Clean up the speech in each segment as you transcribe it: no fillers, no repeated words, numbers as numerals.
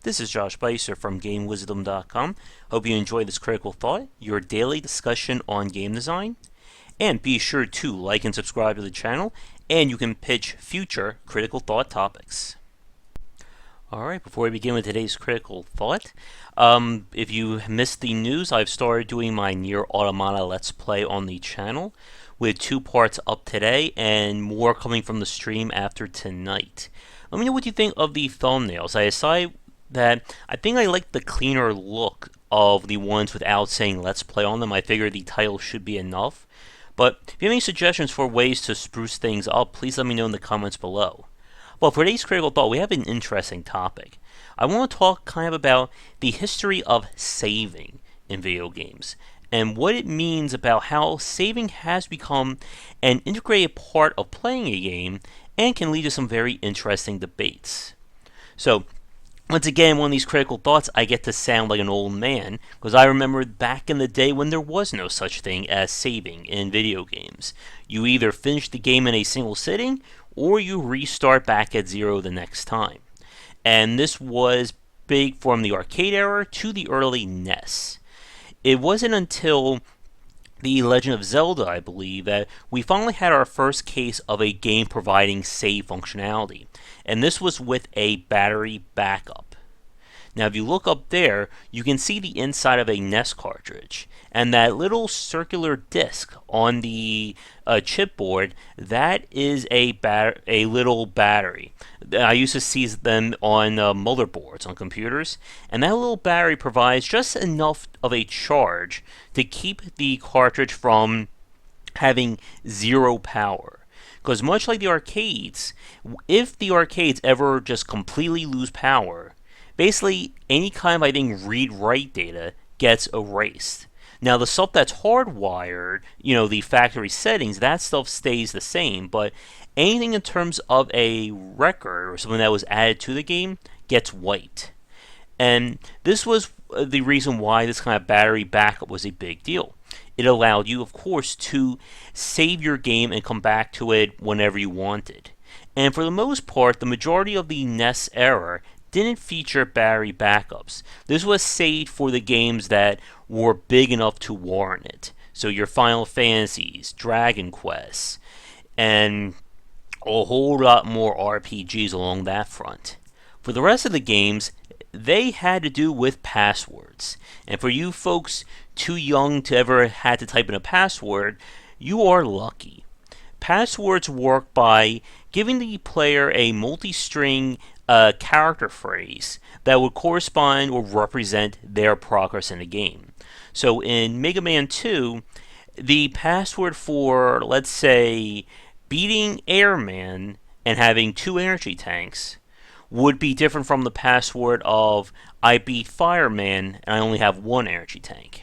This is Josh Bycer from GameWisdom.com. Hope you enjoy this Critical Thought, your daily discussion on game design. And be sure to like and subscribe to the channel, and you can pitch future Critical Thought topics. Alright, before we begin with today's Critical Thought, if you missed the news, I've started doing my Nier Automata Let's Play on the channel, with 2 parts up today, and more coming from the stream after tonight. Let me know what you think of the thumbnails. I decided that I think I like the cleaner look of the ones without saying Let's Play on them. I figure the title should be enough. But if you have any suggestions for ways to spruce things up, please let me know in the comments below. Well, for today's Critical Thought, we have an interesting topic. I want to talk kind of about the history of saving in video games, and what it means about how saving has become an integrated part of playing a game and can lead to some very interesting debates. So, once again, one of these critical thoughts, I get to sound like an old man, because I remember back in the day when there was no such thing as saving in video games. You either finished the game in a single sitting, or you restart back at 0 the next time. And this was big from the arcade era to the early NES. It wasn't until The Legend of Zelda, I believe, that we finally had our first case of a game providing save functionality, and this was with a battery backup. Now, if you look up there, you can see the inside of a NES cartridge, and that little circular disc on the chipboard, that is a little battery. I used to see them on motherboards on computers, and that little battery provides just enough of a charge to keep the cartridge from having 0 power. Because much like the arcades, if the arcades ever just completely lose power, basically any kind of, read-write data gets erased. Now, the stuff that's hardwired, the factory settings, that stuff stays the same, but anything in terms of a record or something that was added to the game gets wiped. And this was the reason why this kind of battery backup was a big deal. It allowed you, of course, to save your game and come back to it whenever you wanted. And for the most part, the majority of the NES era didn't feature battery backups. This was saved for the games that were big enough to warrant it. So your Final Fantasies, Dragon Quests, and a whole lot more RPGs along that front. For the rest of the games, they had to do with passwords. And for you folks too young to ever had to type in a password, you are lucky. Passwords work by giving the player a multi-string character phrase that would correspond or represent their progress in the game. So in Mega Man 2, the password for, let's say, beating Airman and having 2 energy tanks would be different from the password of I beat Fireman and I only have 1 energy tank.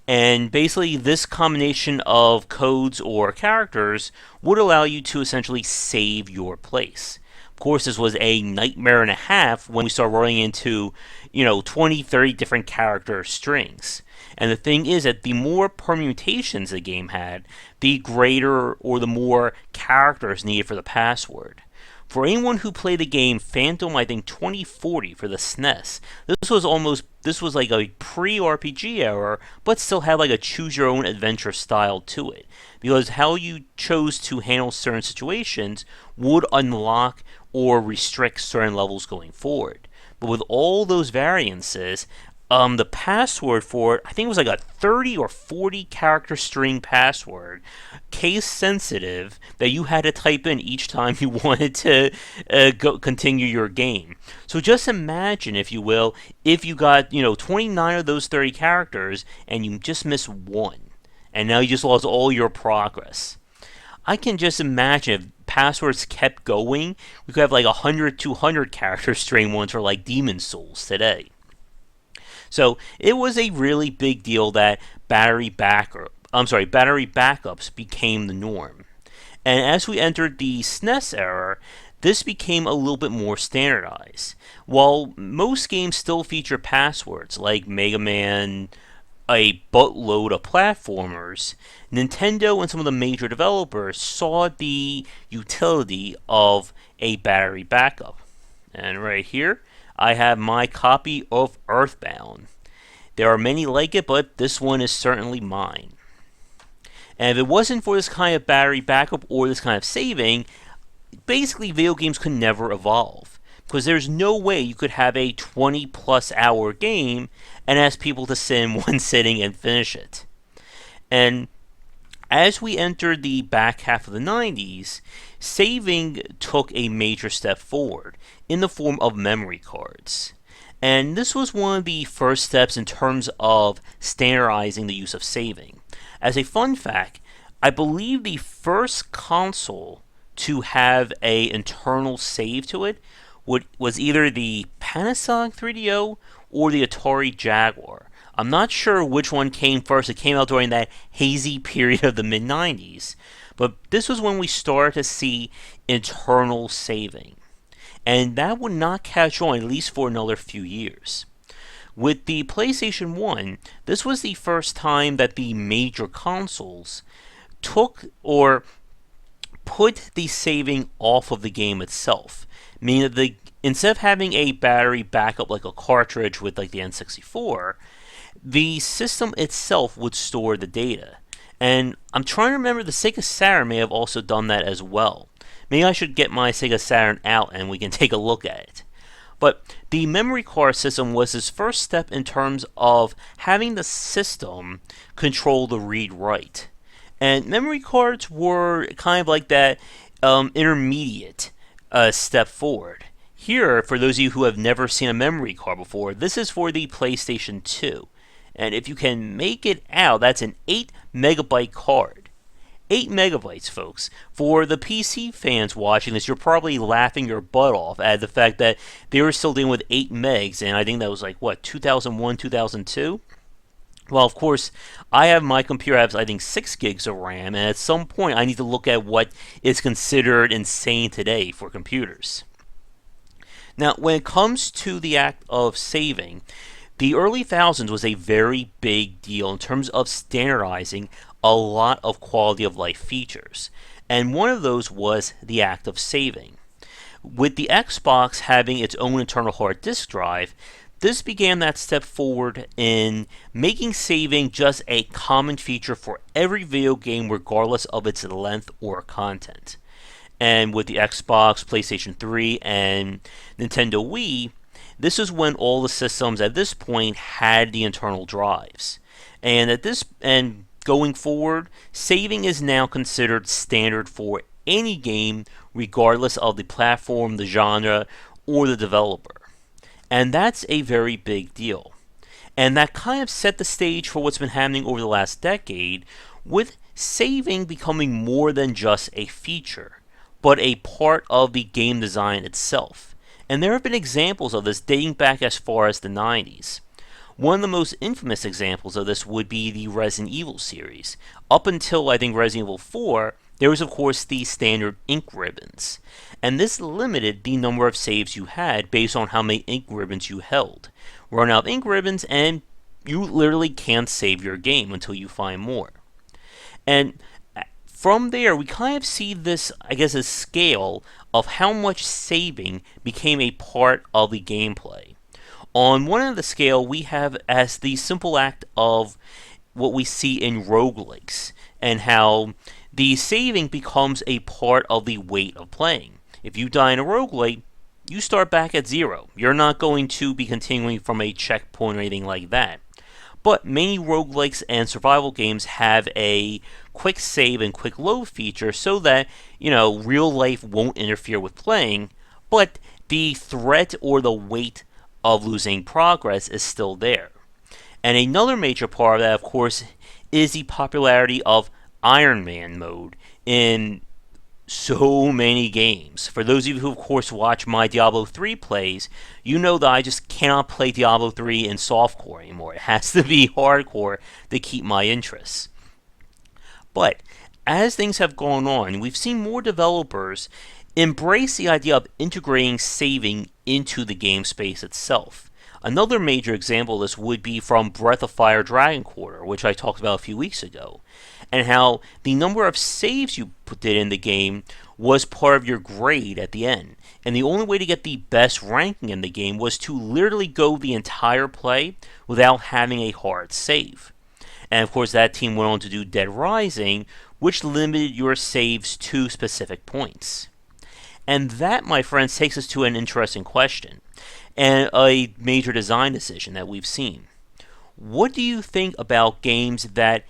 And basically, this combination of codes or characters would allow you to essentially save your place. Of course, this was a nightmare and a half when we start running into, 20, 30 different character strings. And the thing is that the more permutations the game had, the greater or the more characters needed for the password. For anyone who played the game Phantom, 2040 for the SNES, this was like a pre-RPG era, but still had like a choose-your-own-adventure style to it. Because how you chose to handle certain situations would unlock or restrict certain levels going forward. But with all those variances, the password for it, I think it was like a 30 or 40 character string password, case sensitive, that you had to type in each time you wanted to continue your game. So just imagine, if you will, if you got 29 of those 30 characters and you just missed 1, and now you just lost all your progress. I can just imagine if passwords kept going, we could have like 100, 200 character string ones for like Demon Souls today. So it was a really big deal that battery backups became the norm. And as we entered the SNES era, this became a little bit more standardized. While most games still feature passwords, like Mega Man, a buttload of platformers, Nintendo and some of the major developers saw the utility of a battery backup. And right here, I have my copy of Earthbound. There are many like it, but this one is certainly mine. And if it wasn't for this kind of battery backup or this kind of saving, basically video games could never evolve. Because there's no way you could have a 20 plus hour game and ask people to sit in one sitting and finish it. And as we entered the back half of the 90s, saving took a major step forward in the form of memory cards. And this was one of the first steps in terms of standardizing the use of saving. As a fun fact, I believe the first console to have an internal save to it was either the Panasonic 3DO or the Atari Jaguar. I'm not sure which one came first. It came out during that hazy period of the mid-90s. But this was when we started to see internal saving. And that would not catch on, at least for another few years. With the PlayStation 1, this was the first time that the major consoles took or put the saving off of the game itself. Meaning that instead of having a battery backup like a cartridge with like the N64, the system itself would store the data. And I'm trying to remember, the Sega Saturn may have also done that as well. Maybe I should get my Sega Saturn out and we can take a look at it. But the memory card system was his first step in terms of having the system control the read-write. And memory cards were kind of like that intermediate step forward. Here, for those of you who have never seen a memory card before, this is for the PlayStation 2. And if you can make it out, that's an 8 megabyte card. 8 megabytes, folks. For the PC fans watching this, you're probably laughing your butt off at the fact that they were still dealing with 8 megs, and I think that was like, 2001, 2002? Well, of course, I have my computer has, I think, 6 gigs of RAM, and at some point I need to look at what is considered insane today for computers. Now, when it comes to the act of saving, the early thousands was a very big deal in terms of standardizing a lot of quality of life features. And one of those was the act of saving. With the Xbox having its own internal hard disk drive, this began that step forward in making saving just a common feature for every video game regardless of its length or content. And with the Xbox, PlayStation 3, and Nintendo Wii, this is when all the systems at this point had the internal drives. And going forward, saving is now considered standard for any game regardless of the platform, the genre, or the developer. And that's a very big deal. And that kind of set the stage for what's been happening over the last decade, with saving becoming more than just a feature, but a part of the game design itself. And there have been examples of this dating back as far as the 90s. One of the most infamous examples of this would be the Resident Evil series. Up until, I think, Resident Evil 4, there was, of course, the standard ink ribbons. And this limited the number of saves you had based on how many ink ribbons you held. Run out of ink ribbons and you literally can't save your game until you find more. And from there, we kind of see this, I guess, a scale of how much saving became a part of the gameplay. On one end of the scale, we have as the simple act of what we see in roguelikes, and how the saving becomes a part of the weight of playing. If you die in a roguelike, you start back at 0. You're not going to be continuing from a checkpoint or anything like that. But many roguelikes and survival games have a quick save and quick load feature so that, real life won't interfere with playing, but the threat or the weight of losing progress is still there. And another major part of that, of course, is the popularity of Iron Man mode in so many games. For those of you who, of course, watch my Diablo 3 plays, you know that I just cannot play Diablo 3 in softcore anymore. It has to be hardcore to keep my interest. But as things have gone on, we've seen more developers embrace the idea of integrating saving into the game space itself. Another major example of this would be from Breath of Fire Dragon Quarter, which I talked about a few weeks ago, and how the number of saves you did in the game was part of your grade at the end. And the only way to get the best ranking in the game was to literally go the entire play without having a hard save. And of course, that team went on to do Dead Rising, which limited your saves to specific points. And that, my friends, takes us to an interesting question and a major design decision that we've seen. What do you think about games that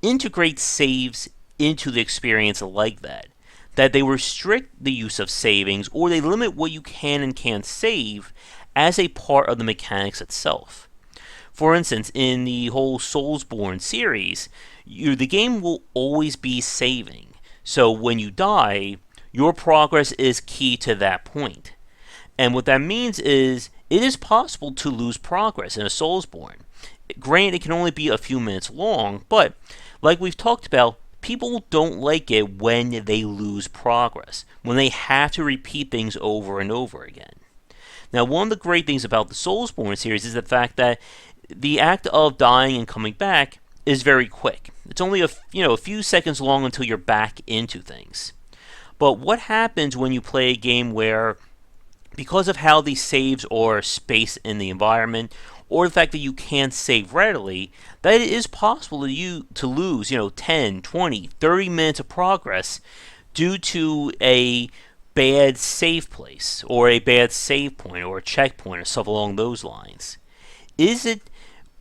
integrate saves into the experience like that? That they restrict the use of savings, or they limit what you can and can't save as a part of the mechanics itself. For instance, in the whole Soulsborne series, the game will always be saving. So when you die, your progress is key to that point. And what that means is, it is possible to lose progress in a Soulsborne. Granted, it can only be a few minutes long, but like we've talked about, people don't like it when they lose progress, when they have to repeat things over and over again. Now, one of the great things about the Soulsborne series is the fact that the act of dying and coming back is very quick. It's only a few seconds long until you're back into things. But what happens when you play a game where, because of how the saves are spaced in the environment, or the fact that you can't save readily, that it is possible to lose 10, 20, 30 minutes of progress due to a bad save place, or a bad save point, or a checkpoint, or stuff along those lines? Is it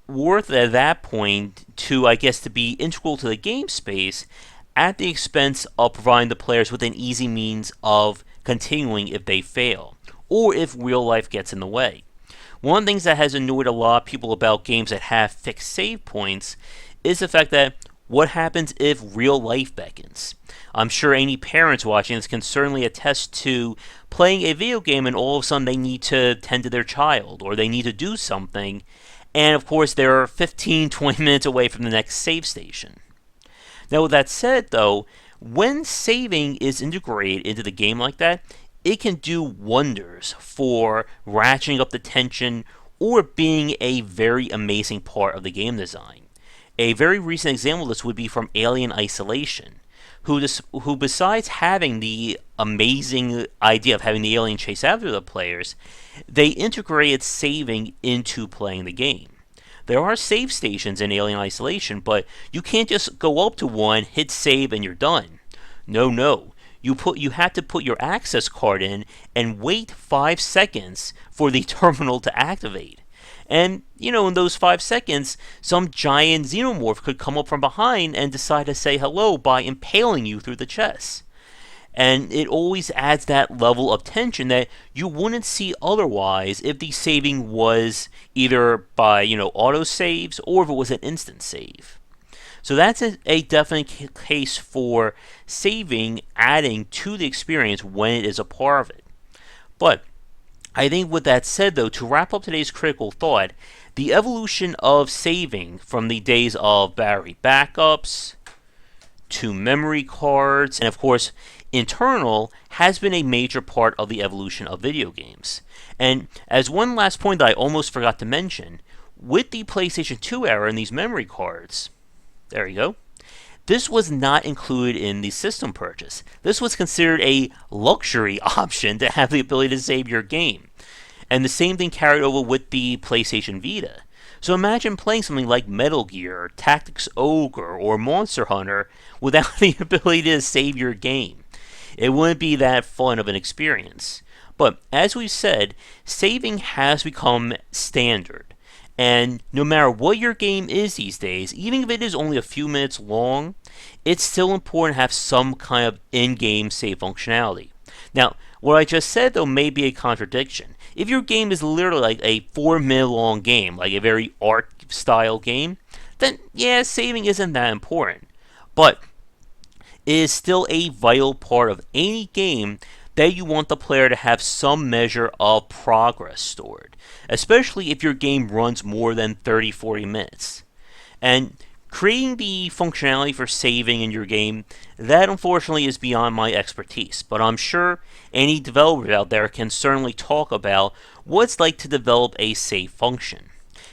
worth it at that point to be integral to the game space at the expense of providing the players with an easy means of continuing if they fail, or if real life gets in the way? One of the things that has annoyed a lot of people about games that have fixed save points is the fact that what happens if real life beckons? I'm sure any parents watching this can certainly attest to playing a video game and all of a sudden they need to tend to their child, or they need to do something, and of course they're 15, 20 minutes away from the next save station. Now, with that said, though, when saving is integrated into the game like that, it can do wonders for ratcheting up the tension or being a very amazing part of the game design. A very recent example of this would be from Alien Isolation, who besides having the amazing idea of having the alien chase after the players, they integrated saving into playing the game. There are save stations in Alien Isolation, but you can't just go up to one, hit save, and you're done. No. You have to put your access card in and wait 5 seconds for the terminal to activate. And, in those 5 seconds, some giant xenomorph could come up from behind and decide to say hello by impaling you through the chest. And it always adds that level of tension that you wouldn't see otherwise if the saving was either by, autosaves, or if it was an instant save. So that's a definite case for saving adding to the experience when it is a part of it. But I think with that said, though, to wrap up today's critical thought, the evolution of saving from the days of battery backups to memory cards, and of course internal, has been a major part of the evolution of video games. And as one last point that I almost forgot to mention, with the PlayStation 2 era and these memory cards, there you go, this was not included in the system purchase. This was considered a luxury option to have the ability to save your game. And the same thing carried over with the PlayStation Vita. So imagine playing something like Metal Gear, Tactics Ogre, or Monster Hunter without the ability to save your game. It wouldn't be that fun of an experience. But as we've said, saving has become standard. And no matter what your game is these days, even if it is only a few minutes long, it's still important to have some kind of in-game save functionality. Now, what I just said, though, may be a contradiction. If your game is literally like a 4-minute long game, like a very art-style game, then yeah, saving isn't that important. But it is still a vital part of any game that you want the player to have some measure of progress stored, especially if your game runs more than 30-40 minutes. And Creating the functionality for saving in your game, that unfortunately is beyond my expertise, but I'm sure any developers out there can certainly talk about what it's like to develop a save function.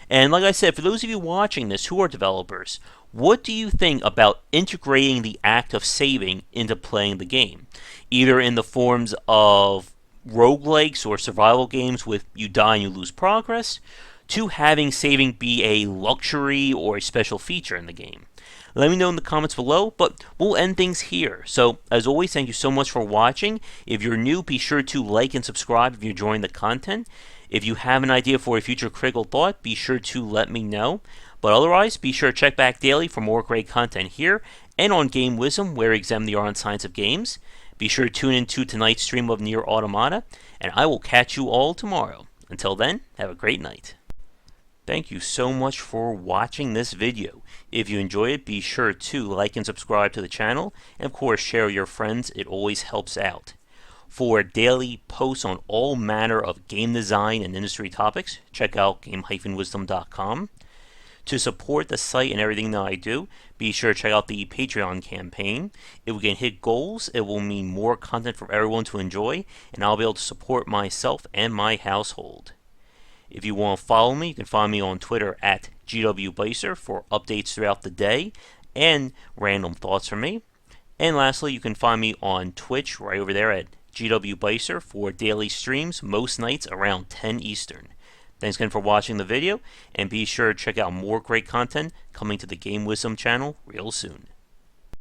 And like I said, for those of you watching this who are developers, what do you think about integrating the act of saving into playing the game? Either in the forms of roguelikes or survival games with you die and you lose progress, to having saving be a luxury or a special feature in the game. Let me know in the comments below, but we'll end things here. So, as always, thank you so much for watching. If you're new, be sure to like and subscribe if you're enjoying the content. If you have an idea for a future critical thought, be sure to let me know. But otherwise, be sure to check back daily for more great content here and on Game Wisdom, where we examine the art and science of games. Be sure to tune into tonight's stream of Nier Automata, and I will catch you all tomorrow. Until then, have a great night. Thank you so much for watching this video. If you enjoy it, be sure to like and subscribe to the channel, and of course share with your friends. It always helps out. For daily posts on all manner of game design and industry topics, check out game-wisdom.com. To support the site and everything that I do, be sure to check out the Patreon campaign. If we can hit goals, it will mean more content for everyone to enjoy, and I'll be able to support myself and my household. If you want to follow me, you can find me on Twitter at GWBycer for updates throughout the day and random thoughts from me. And lastly, you can find me on Twitch right over there at GWBycer for daily streams most nights around 10 Eastern. Thanks again for watching the video, and be sure to check out more great content coming to the Game Wisdom channel real soon.